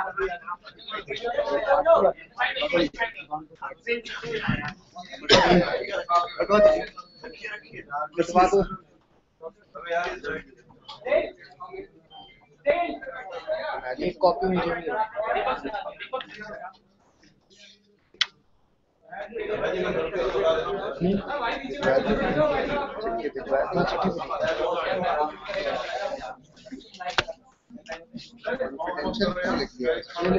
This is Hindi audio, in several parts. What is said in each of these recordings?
एक कॉपी मुझे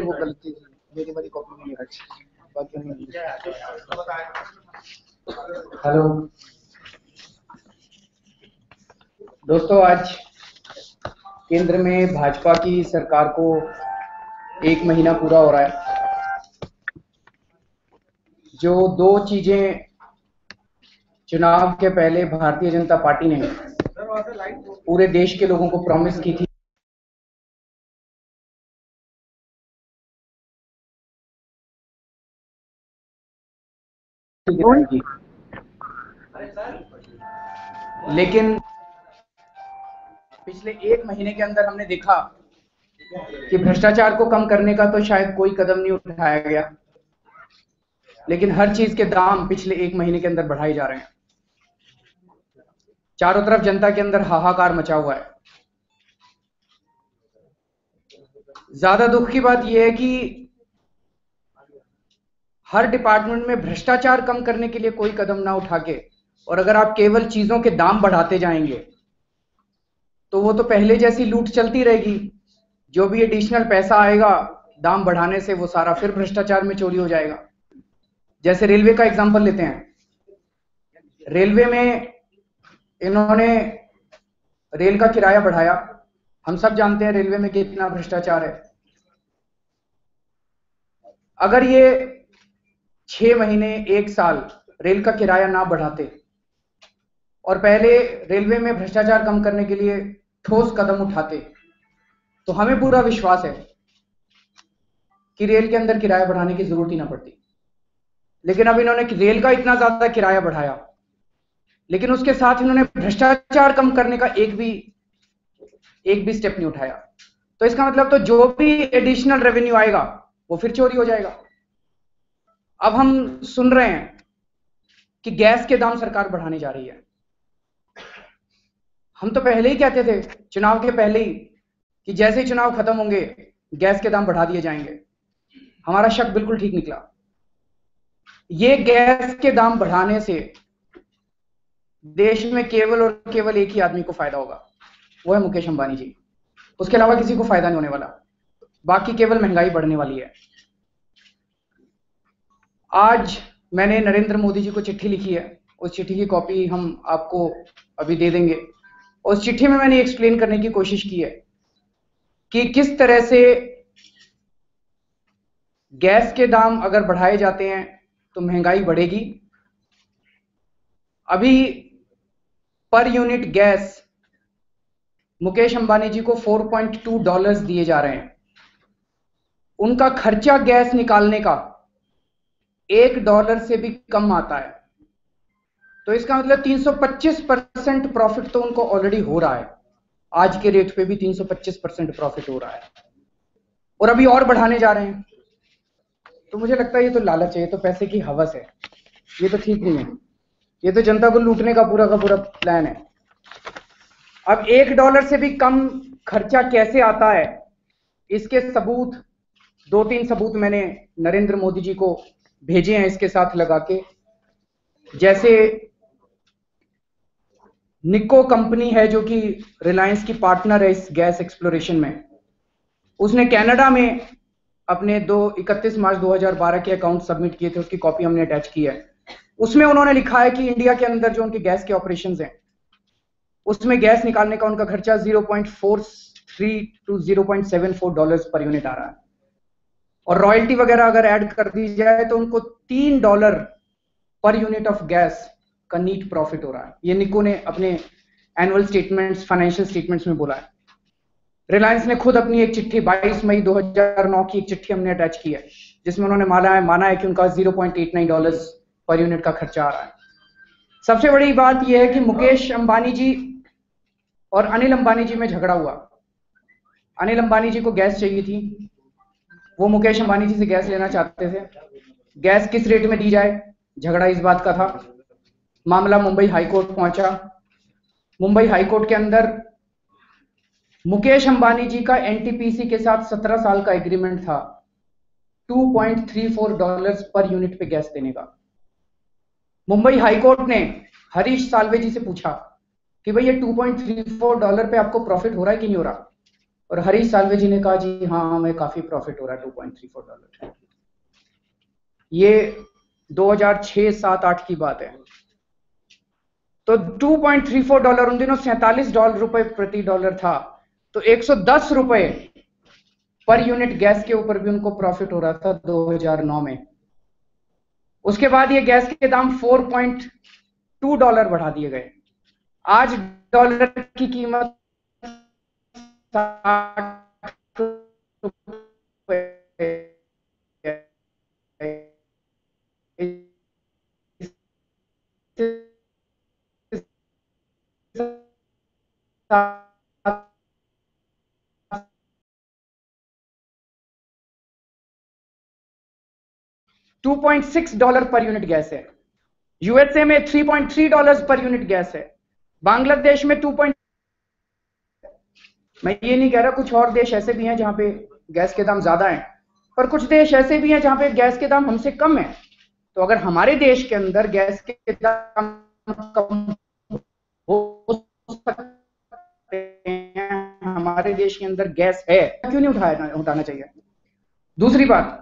वो गलती मेरी वाली कॉपी में लिखा बाकी नहीं। हेलो दोस्तों, आज केंद्र में भाजपा की सरकार को 1 महीना पूरा हो रहा है। जो 2 चीजें चुनाव के पहले भारतीय जनता पार्टी ने पूरे देश के लोगों को प्रॉमिस की थी, लेकिन पिछले 1 महीने के अंदर हमने देखा कि भ्रष्टाचार को कम करने का तो शायद कोई कदम नहीं उठाया गया, लेकिन हर चीज के दाम पिछले 1 महीने के अंदर बढ़ाए जा रहे हैं। चारों तरफ जनता के अंदर हाहाकार मचा हुआ है। ज्यादा दुख की बात यह है कि हर डिपार्टमेंट में भ्रष्टाचार कम करने के लिए कोई कदम ना उठा के, और अगर आप केवल चीजों के दाम बढ़ाते जाएंगे तो वो तो पहले जैसी लूट चलती रहेगी। जो भी एडिशनल पैसा आएगा दाम बढ़ाने से, वो सारा फिर भ्रष्टाचार में चोरी हो जाएगा। जैसे रेलवे का एग्जांपल लेते हैं। रेलवे में इन्होंने रेल का किराया बढ़ाया। हम सब जानते हैं रेलवे में कितना भ्रष्टाचार है। अगर ये 6 महीने 1 साल रेल का किराया ना बढ़ाते और पहले रेलवे में भ्रष्टाचार कम करने के लिए ठोस कदम उठाते, तो हमें पूरा विश्वास है कि रेल के अंदर किराया बढ़ाने की जरूरत ही ना पड़ती। लेकिन अब इन्होंने रेल का इतना ज्यादा किराया बढ़ाया, लेकिन उसके साथ इन्होंने भ्रष्टाचार कम करने का एक भी स्टेप नहीं उठाया। तो इसका मतलब तो जो भी एडिशनल रेवेन्यू आएगा वो फिर चोरी हो जाएगा। अब हम सुन रहे हैं कि गैस के दाम सरकार बढ़ाने जा रही है। हम तो पहले ही कहते थे, चुनाव के पहले ही, कि जैसे ही चुनाव खत्म होंगे गैस के दाम बढ़ा दिए जाएंगे। हमारा शक बिल्कुल ठीक निकला। ये गैस के दाम बढ़ाने से देश में केवल और केवल एक ही आदमी को फायदा होगा, वो है मुकेश अंबानी जी। उसके अलावा किसी को फायदा नहीं होने वाला। बाकी केवल महंगाई बढ़ने वाली है। आज मैंने नरेंद्र मोदी जी को चिट्ठी लिखी है। उस चिट्ठी की कॉपी हम आपको अभी दे देंगे। उस चिट्ठी में मैंने एक्सप्लेन करने की कोशिश की है कि किस तरह से गैस के दाम अगर बढ़ाए जाते हैं तो महंगाई बढ़ेगी। अभी per unit gas Mukesh Ambani ji को $4.2 दिए जा रहे हैं। उनका खर्चा गैस निकालने का $1 से भी कम आता है। तो इसका मतलब 325% प्रॉफिट तो उनको ऑलरेडी हो रहा है। आज के रेट पे भी 325% प्रॉफिट हो रहा है, और अभी और बढ़ाने जा रहे हैं। तो मुझे लगता है ये तो लालच है, ये तो पैसे की हवस है। ये तो ठीक नहीं है। ये तो जनता को लूटने का पूरा प्लान है। अब $1 से भी कम खर्चा कैसे आता है, इसके सबूत 2-3 सबूत मैंने नरेंद्र मोदी जी को भेजे हैं इसके साथ लगा के। जैसे निको कंपनी है जो कि रिलायंस की पार्टनर है इस गैस एक्सप्लोरेशन में। उसने कनाडा में अपने 31 मार्च 2012 के अकाउंट सबमिट किए थे। उसकी कॉपी हमने अटैच की है। उसमें उन्होंने लिखा है कि इंडिया के अंदर जो उनके गैस के ऑपरेशंस हैं उसमें गैस निकालने का उनका खर्चा 0.43 to $0.74 पर यूनिट आ रहा है, और रॉयल्टी वगैरह अगर ऐड कर दी जाए तो उनको $3 पर यूनिट ऑफ गैस का नीट प्रॉफिट हो रहा है। ये निको ने अपने एनुअल स्टेटमेंट्स, फाइनेंशियल स्टेटमेंट्स में बोला है। रिलायंस ने खुद अपनी एक चिट्ठी 22 मई 2009 की एक चिट्ठी हमने अटैच की है, जिसमें उन्होंने माना है कि उनका $0.89 पर यूनिट का खर्चा आ रहा है। सबसे बड़ी बात यह है कि मुकेश अंबानी जी और अनिल अंबानी जी में झगड़ा हुआ। अनिल अंबानी जी को गैस चाहिए थी, वो मुकेश अंबानी जी से गैस लेना चाहते थे। गैस किस रेट में दी जाए, झगड़ा इस बात का था। मामला मुंबई हाईकोर्ट पहुंचा। मुंबई हाईकोर्ट के अंदर मुकेश अंबानी जी का एनटीपीसी के साथ 17 साल का एग्रीमेंट था $2.34 पर यूनिट पे गैस देने का। मुंबई हाईकोर्ट ने हरीश साल्वे जी से पूछा कि भाई ये $2.34 पे आपको प्रॉफिट हो रहा है कि नहीं हो रहा, और हरीश साल्वे जी ने कहा जी हाँ हमें काफी प्रॉफिट हो रहा है $2.34। ये 2006-7-8 की बात है। तो $2.34 उन दिनों $47 प्रति डॉलर था, तो $110 पर यूनिट गैस के ऊपर भी उनको प्रॉफिट हो रहा था 2009 में। उसके बाद ये गैस के दाम $4.2 बढ़ा दिए गए। आज डॉलर की कीमत $2.6 पर यूनिट गैस है। यूएसए में $3.3 पर यूनिट गैस है। बांग्लादेश में 2. मैं ये नहीं कह रहा, कुछ और देश ऐसे भी हैं जहां पे गैस के दाम ज्यादा हैं, पर कुछ देश ऐसे भी हैं जहां पे गैस के दाम हमसे कम है। तो अगर हमारे देश के अंदर गैस के दाम कम हो सकते हैं, हमारे देश के अंदर गैस है, क्यों नहीं उठाना चाहिए। दूसरी बात,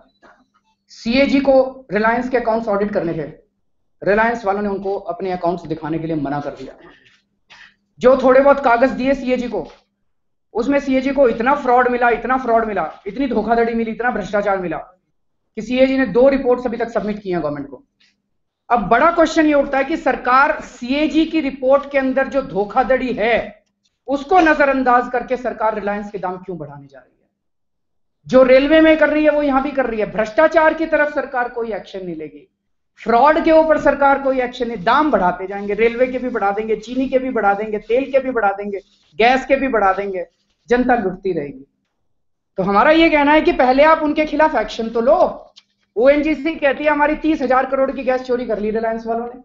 सीएजी को रिलायंस के अकाउंट्स ऑडिट करने थे। रिलायंस वालों ने उनको अपने अकाउंट्स दिखाने के लिए मना कर दिया। जो थोड़े बहुत कागज दिए सीएजी को, उसमें सीएजी को इतना फ्रॉड मिला, इतनी धोखाधड़ी मिली, इतना भ्रष्टाचार मिला कि सीएजी ने 2 रिपोर्ट्स अभी तक सबमिट की हैं गवर्नमेंट को। अब बड़ा क्वेश्चन ये उठता है कि सरकार सीएजी की रिपोर्ट के अंदर जो धोखाधड़ी है उसको नजरअंदाज करके सरकार रिलायंस के दाम क्यों बढ़ाने जा रही है। जो रेलवे में कर रही है वो यहां भी कर रही है। भ्रष्टाचार की तरफ सरकार कोई एक्शन नहीं लेगी, फ्रॉड के ऊपर सरकार कोई एक्शन नहीं, दाम बढ़ाते जाएंगे, रेलवे के भी बढ़ा देंगे, चीनी के भी बढ़ा देंगे, तेल के भी बढ़ा देंगे, गैस के भी बढ़ा देंगे, जनता लुटती रहेगी। तो हमारा ये कहना है कि पहले आप उनके खिलाफ एक्शन तो लो। ओएनजीसी कहती है हमारी 30,000 करोड़ की गैस चोरी कर ली रिलायंस वालों ने।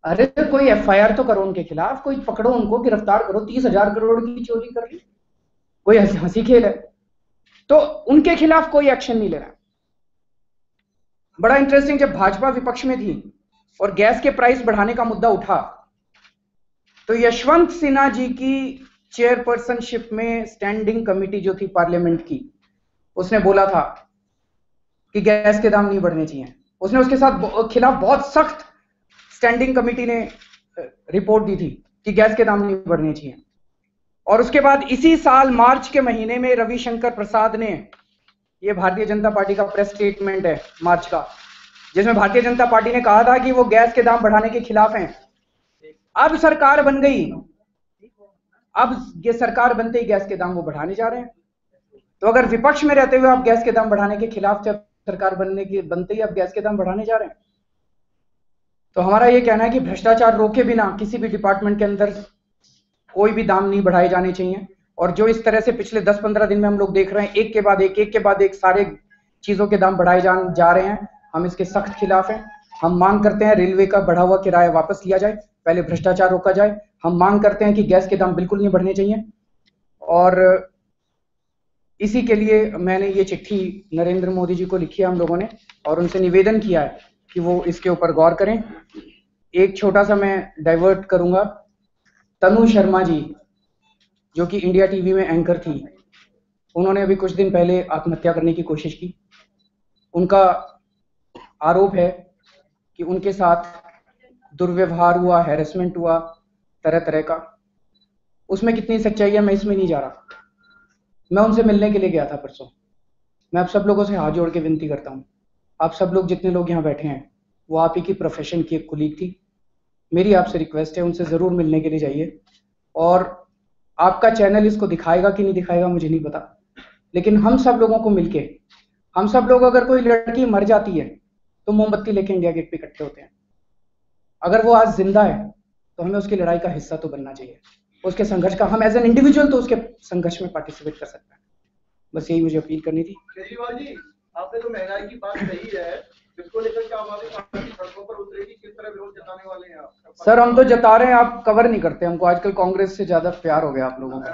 अरे कोई एफआईआर तो करो उनके खिलाफ, कोई पकड़ो, उनको गिरफ्तार करो। 30,000 करोड़ की चोरी कर ली, कोई हंसी खेल है? तो उनके खिलाफ कोई एक्शन नहीं ले रहा। बड़ा इंटरेस्टिंग, जब भाजपा विपक्ष में थी और गैस के प्राइस बढ़ाने का मुद्दा उठा, तो यशवंत सिन्हा जी की चेयरपर्सनशिप में स्टैंडिंग कमेटी जो थी पार्लियामेंट की, उसने बोला था कि गैस के दाम नहीं बढ़ने चाहिए। उसने उसके साथ खिलाफ बहुत सख्त स्टैंडिंग कमेटी ने रिपोर्ट दी थी कि गैस के दाम नहीं बढ़ने चाहिए। और उसके बाद इसी साल मार्च के महीने में रविशंकर प्रसाद ने, ये भारतीय जनता पार्टी का प्रेस स्टेटमेंट है मार्च का, जिसमें भारतीय जनता पार्टी ने कहा था कि वो गैस के दाम बढ़ाने के खिलाफ हैं। अब सरकार बन गई, अब ये सरकार बनते ही गैस के दाम वो बढ़ाने जा रहे हैं। तो अगर विपक्ष में रहते हुए आप गैस के दाम बढ़ाने के खिलाफ थे, सरकार बनते ही आप गैस के दाम बढ़ाने जा रहे हैं। तो हमारा ये कहना है कि भ्रष्टाचार रोके बिना किसी भी डिपार्टमेंट के अंदर कोई भी दाम नहीं बढ़ाए जाने चाहिए। और जो इस तरह से पिछले 10-15 दिन में हम लोग देख रहे हैं, एक के बाद एक सारे चीजों के दाम बढ़ाए जा रहे हैं, हम इसके सख्त खिलाफ हैं। हम मांग करते हैं रेलवे का बढ़ा हुआ किराया वापस लिया जाए, पहले भ्रष्टाचार रोका जाए। हम मांग करते हैं कि गैस के दाम बिल्कुल नहीं बढ़ने चाहिए। और इसी के लिए मैंने ये चिट्ठी नरेंद्र मोदी जी को लिखी है हम लोगों ने, और उनसे निवेदन किया है कि वो इसके ऊपर गौर करें। एक छोटा सा मैं डाइवर्ट करूंगा, तनु शर्मा जी जो कि इंडिया टीवी में एंकर थी, उन्होंने अभी कुछ दिन पहले आत्महत्या करने की कोशिश की। उनका आरोप है कि उनके साथ दुर्व्यवहार हुआ, हैरेसमेंट हुआ तरह तरह का। उसमें कितनी सच्चाई है मैं इसमें नहीं जा रहा। मैं उनसे मिलने के लिए गया था परसों। मैं आप सब लोगों से हाथ जोड़ के विनती करता हूँ, आप सब लोग जितने लोग यहाँ बैठे हैं वो आप ही की प्रोफेशन की एक कुलीग थी। मेरी आपसे रिक्वेस्ट है, उनसे ज़रूर मिलने के लिए जाइए। और आपका चैनल इसको दिखाएगा कि नहीं दिखाएगा मुझे नहीं पता, लेकिन हम सब लोगों को मिलके, हम सब लोग, अगर कोई लड़की मर जाती है तो मोमबत्ती लेके इंडिया गेट पे इकट्ठे होते हैं। अगर वो आज जिंदा है तो हमें उसकी लड़ाई का हिस्सा तो बनना चाहिए, उसके संघर्ष का, हम एज एन इंडिविजुअल तो उसके संघर्ष में पार्टिसिपेट कर सकते हैं। बस यही मुझे अपील करनी थी। केजरीवाल जी आपने तो महंगाई की बात कही है, जिसको लेकर क्या आम आदमी पार्टी सड़कों पर उतरेगी, किस तरह विरोध जताने वाले हैं आप? सर हम तो जता रहे हैं, आप कवर नहीं करते। हमको आजकल कांग्रेस से ज्यादा प्यार हो गया आप लोगों का।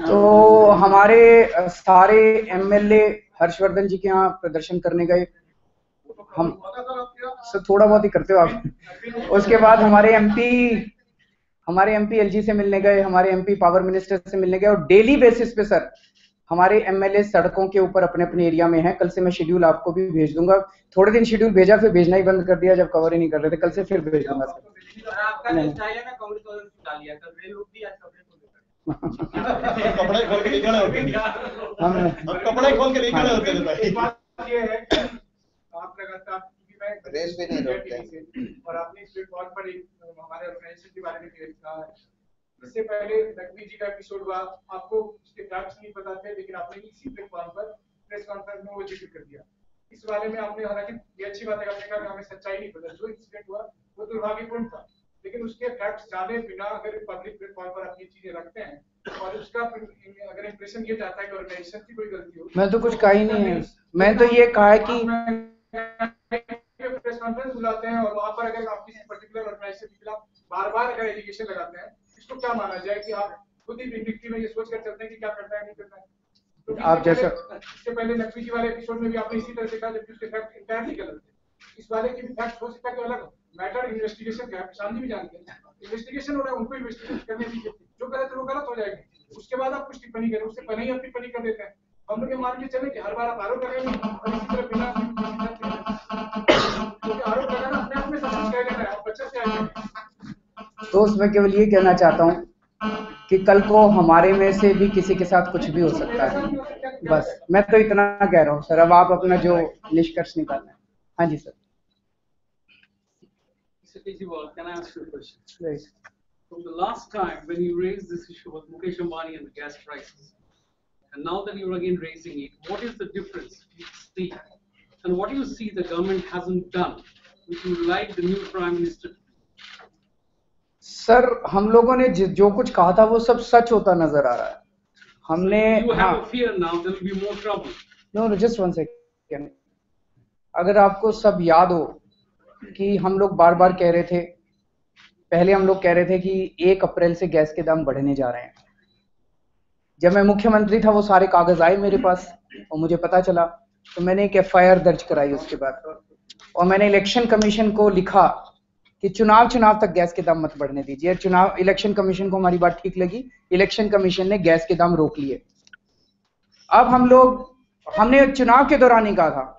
तो हमारे सारे एमएलए हर्षवर्धन जी के यहाँ प्रदर्शन करने गए। हम सर थोड़ा बहुत ही करते हो आप। उसके बाद हमारे एमपी एलजी से मिलने गए, हमारे एमपी पावर मिनिस्टर से मिलने गए, और डेली बेसिस पे सर हमारे एमएलए सड़कों के ऊपर अपने अपने एरिया में हैं। कल से मैं शेड्यूल आपको भी भेज दूंगा। थोड़े दिन शेड्यूल भेजा, फिर भेजना ही बंद कर दिया जब कवर ही नहीं कर रहे थे। कल से फिर भेज दूंगा सर। आपका जो स्टाइल है ना, कांग्रेस वालों ने डाल दिया सर, वे लोग भी आज कपड़े कपड़े खोल के निकले होते हैं, कपड़े खोल के निकले होते हैं। बात ये है कि आप लगातार, क्योंकि मैं रेल भी नहीं रोकते और आपने इस प्लेटफॉर्म पर एक हमारे ऑर्गेनाइजेशन के बारे में कहा है। इससे पहले नकवी जी का एपिसोड हुआ, आपको उसके फैक्ट्स नहीं पता थे, लेकिन आपने इसी प्लेटफॉर्म पर प्रेस कॉन्फ्रेंस में वो जिक्र कर दिया। इस बारे में आपने, हालांकि ये अच्छी बात है, आपने कहा कि हमें सच्चाई नहीं पता, जो इंसिडेंट हुआ वो दुर्भाग्यपूर्ण था, लेकिन उसके फैक्ट्स जाने बिना अगर पब्लिक प्लेटफॉर्म पर आप ये चीजें रखते हैं और उसका अगर इंप्रेशन ये जाता है कि ऑर्गेनाइजेशन की कोई गलती हो। मैं तो कुछ कहा ही नहीं है, मैं तो ये कहा है कि प्रेस कॉन्फ्रेंस बुलाते हैं और वहां पर अगर आप किसी पर्टिकुलर ऑर्गेनाइजेशन के खिलाफ बार-बार अगर एलिगेशन लगाते हैं, इसको क्या माना जाए कि आप खुद ही विंडिक्टिव में ये सोच कर चलते हैं कि क्या करना है नहीं करना है? तो आप जैसा इससे पहले नकवी जी वाले एपिसोड में भी आपने इसी तरह से कहा, जबकि उसके फैक्ट इंटायरली गलत थे। इस वाले के भी फैक्ट हो सकता है कि अलग हो। मैटर इन्वेस्टिगेशन का है, शांति भी जानते हैं, इन्वेस्टिगेशन हो रहा है, उनको इन्वेस्टिगेट करने दीजिए, जो गलत है वो गलत हो जाएगा, उसके बाद आप कुछ टिप्पणी करें, उससे पहले ही आप टिप्पणी कर देते हैं। हम लोग ये मान के चले कि हर बार आप आरोप लगाएंगे और इसी तरह बिना आरोप लगाना अपने आप में सब कुछ कह देना है, आप बच्चे से आएंगे। तो मैं केवल ये कहना चाहता हूँ कि कल को हमारे में से भी किसी के साथ कुछ भी हो सकता है। बस मैं तो इतना कह रहा हूँ सर, अब आप अपना जो निष्कर्ष निकालना है। हाँ जी sir. Can I ask you a question? Right. From the last time when you raised this issue with Mukesh Ambani and the gas prices, and now that you're again raising it, what is the difference you see? And what do you see the government hasn't done, which you would like the new Prime Minister to do? Sir हम लोगों ने जो कुछ कहा था वो सब सच होता नजर आ रहा है। हमने You have a fear now there will be more trouble. No, just one second. अगर आपको सब याद हो कि हम लोग बार बार कह रहे थे, पहले हम लोग कह रहे थे कि 1 अप्रैल से गैस के दाम बढ़ने जा रहे हैं। जब मैं मुख्यमंत्री था वो सारे कागज आए मेरे पास और मुझे पता चला, तो मैंने एक एफआईआर दर्ज कराई उसके बाद, और मैंने इलेक्शन कमीशन को लिखा कि चुनाव तक गैस के दाम मत बढ़ने दीजिए। इलेक्शन कमीशन को हमारी बात ठीक लगी, इलेक्शन कमीशन ने गैस के दाम रोक लिए। अब हमने चुनाव के दौरान ही कहा था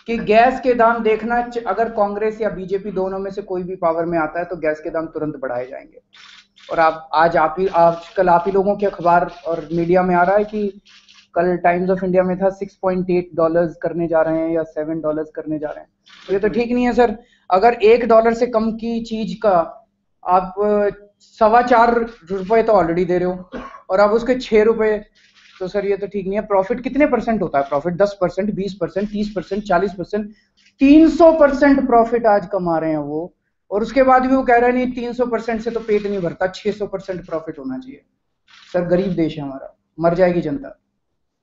कि गैस के दाम देखना, अगर कांग्रेस या बीजेपी दोनों में से कोई भी पावर में आता है तो गैस के दाम तुरंत बढ़ाए जाएंगे। और आजकल आप ही लोगों के अखबार और मीडिया में आ रहा है कि कल टाइम्स ऑफ इंडिया में था $6.8 करने जा रहे हैं या $7 करने जा रहे हैं। तो ये तो ठीक नहीं है सर। अगर $1 से कम की चीज का आप ₹4.25 तो ऑलरेडी दे रहे हो और अब उसके ₹6, तो सर ये तो ठीक नहीं है। प्रॉफिट कितने परसेंट होता है? प्रॉफिट 10%, 20%, 30%, 40%, 300% प्रॉफिट आज कमा रहे हैं वो, और उसके बाद भी वो कह रहे हैं नहीं 300% से तो पेट नहीं भरता, 600% प्रॉफिट होना चाहिए। सर गरीब देश है हमारा, मर जाएगी जनता।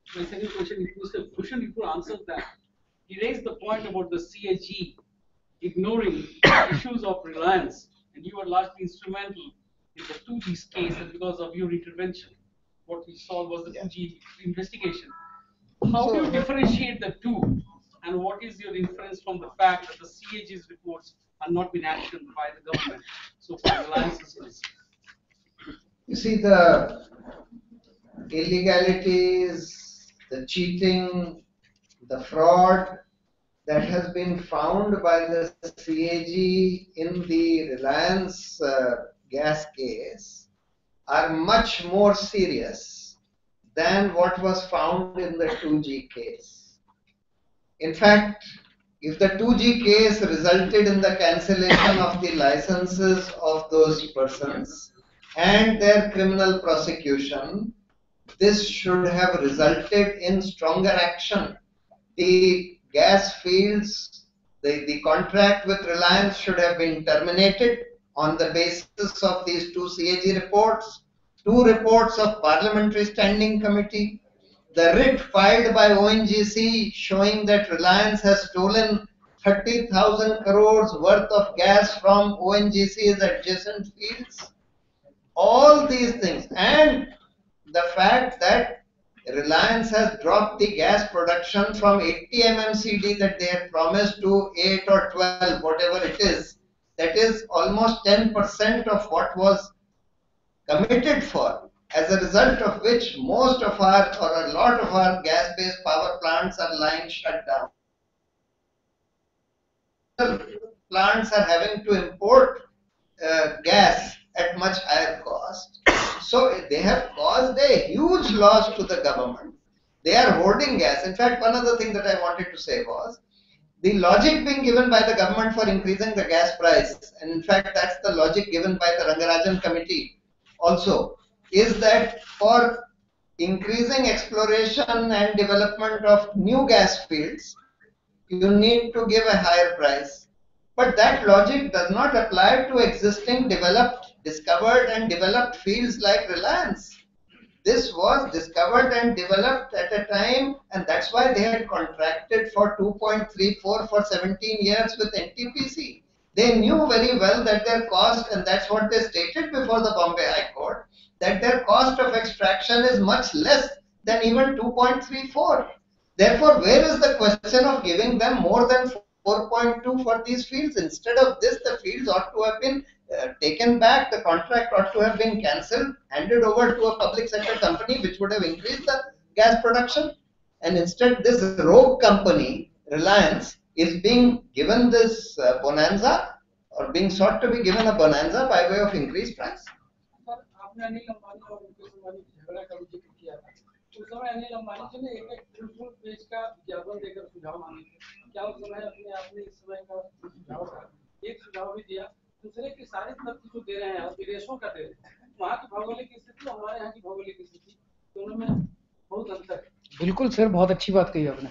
My second question, you could answer that. He raised the point about the CAG ignoring issues of Reliance, and you were largely instrumental in the 2G's case, and because of your intervention, what we saw was the 2G investigation. How do you differentiate the two, and what is your inference from the fact that the CAG's reports are not been actioned by the government so far? Reliance is concerned. You see, the illegalities, the cheating, the fraud that has been found by the CAG in the Reliance gas case are much more serious than what was found in the 2G case. In fact, if the 2G case resulted in the cancellation of the licenses of those persons and their criminal prosecution, this should have resulted in stronger action. The gas fields, the contract with Reliance should have been terminated on the basis of these 2 CAG reports, 2 reports of Parliamentary Standing Committee. the writ filed by ONGC showing that Reliance has stolen 30,000 crores worth of gas from ONGC's adjacent fields. All these things, and the fact that Reliance has dropped the gas production from 80 MMCD that they had promised to 8 or 12, whatever it is. That is almost 10% of what was committed for, as a result of which most of our, or a lot of our gas-based power plants are lying shut down. Plants are having to import gas at much higher cost. So they have caused a huge loss to the government. They are hoarding gas. In fact, one other thing that I wanted to say was, the logic being given by the government for increasing the gas price, and in fact that's the logic given by the Rangarajan committee also, is that for increasing exploration and development of new gas fields, you need to give a higher price. But that logic does not apply to existing discovered and developed fields like Reliance. This was discovered and developed at a time, and that's why they had contracted for 2.34 for 17 years with NTPC. They knew very well that their cost, and that's what they stated before the Bombay High Court, that their cost of extraction is much less than even 2.34. Therefore, where is the question of giving them more than 4.2 for these fields? Instead of this, the fields ought to have been taken back, the contract ought to have been cancelled, handed over to a public sector company which would have increased the gas production. And instead, this rogue company, Reliance, is being given this bonanza, or being sought to be given a bonanza by way of increased price. आपने अनिल अंबानी और मुकेश अंबानी झगड़ा का जिक्र किया था। उस समय अनिल अंबानी जी ने एक फुल पेज का विज्ञापन देकर सुझाव मांगे थे। क्या उस समय अपने आपने इस समय का सुझाव था? एक सुझाव भी दिया, दूसरे की सारी तरफ जो दे रहे हैं विदेशों का दे रहे हैं, वहाँ की भौगोलिक स्थिति हमारे यहाँ की भौगोलिक स्थिति दोनों में बहुत अंतर है। बिल्कुल सर, बहुत अच्छी बात कही आपने।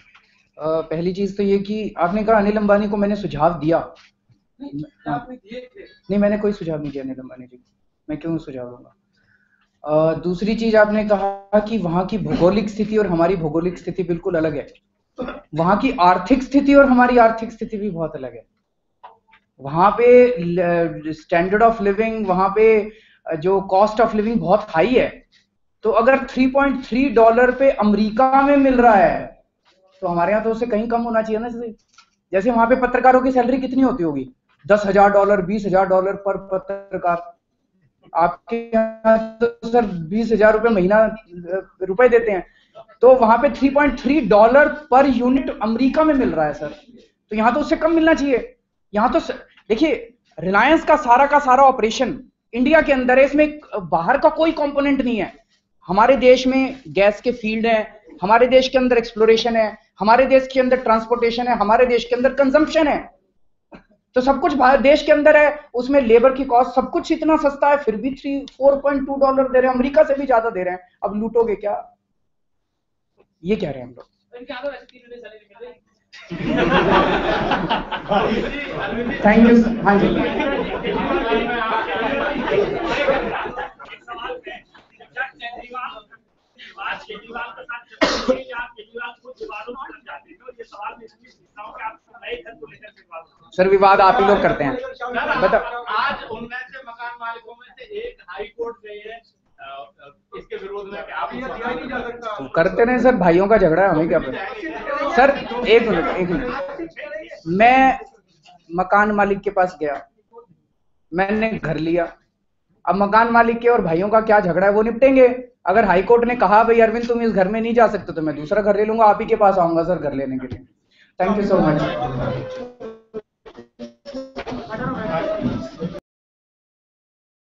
पहली चीज तो ये कि आपने कहा अनिल अंबानी को मैंने सुझाव दिया। नहीं, मैंने कोई सुझाव नहीं दिया अनिल अंबानी जी को, मैं क्यों सुझाव दूंगा। दूसरी चीज आपने कहा कि वहां की भौगोलिक स्थिति और हमारी भौगोलिक स्थिति बिल्कुल अलग है। वहां की आर्थिक स्थिति और हमारी आर्थिक स्थिति भी बहुत अलग है। वहां पे स्टैंडर्ड ऑफ लिविंग, वहां पे जो कॉस्ट ऑफ लिविंग बहुत हाई है। तो अगर $3.3 पे अमेरिका में मिल रहा है तो हमारे यहाँ तो उससे कहीं कम होना चाहिए ना। जैसे वहां पे पत्रकारों की सैलरी कितनी होती होगी? $10,000 $20,000 पर पत्रकार। आपके यहाँ तो सर 20,000 रुपए महीना रुपए देते हैं। तो वहां पे $3.3 पर यूनिट अमेरिका में मिल रहा है सर। तो यहाँ तो उससे कम मिलना चाहिए। यहाँ तो देखिए, रिलायंस का सारा ऑपरेशन इंडिया के अंदर है, इसमें बाहर का कोई कंपोनेंट नहीं है। हमारे देश में गैस के फील्ड है, हमारे देश के अंदर एक्सप्लोरेशन है, हमारे देश के अंदर ट्रांसपोर्टेशन है, हमारे देश के अंदर कंजम्पशन है। तो सब कुछ देश के अंदर है, उसमें लेबर की कॉस्ट सब कुछ इतना सस्ता है, फिर भी $4.2 दे रहे हैं, अमेरिका से भी ज्यादा दे रहे हैं। अब लूटोगे क्या? ये कह रहे हैं हम लोग। Thank you. हाँ जी, सर विवाद आप ही लोग करते हैं। बताओ, आज उनमें से मकान मालिकों में से एक हाई कोर्ट गई है इसके विरोध में कि आप दिया नहीं जा सकता। तो करते रहे सर, भाइयों का झगड़ा है, हमें क्या पता। सर एक मिनट, मैं मकान मालिक के पास गया, मैंने घर लिया। अब मकान मालिक के और भाइयों का क्या झगड़ा है वो निपटेंगे। अगर हाई कोर्ट ने कहा भाई अरविंद तुम इस घर में नहीं जा सकते तो मैं दूसरा घर ले लूंगा, आप ही के पास आऊंगा सर घर लेने के लिए। Thank you so much.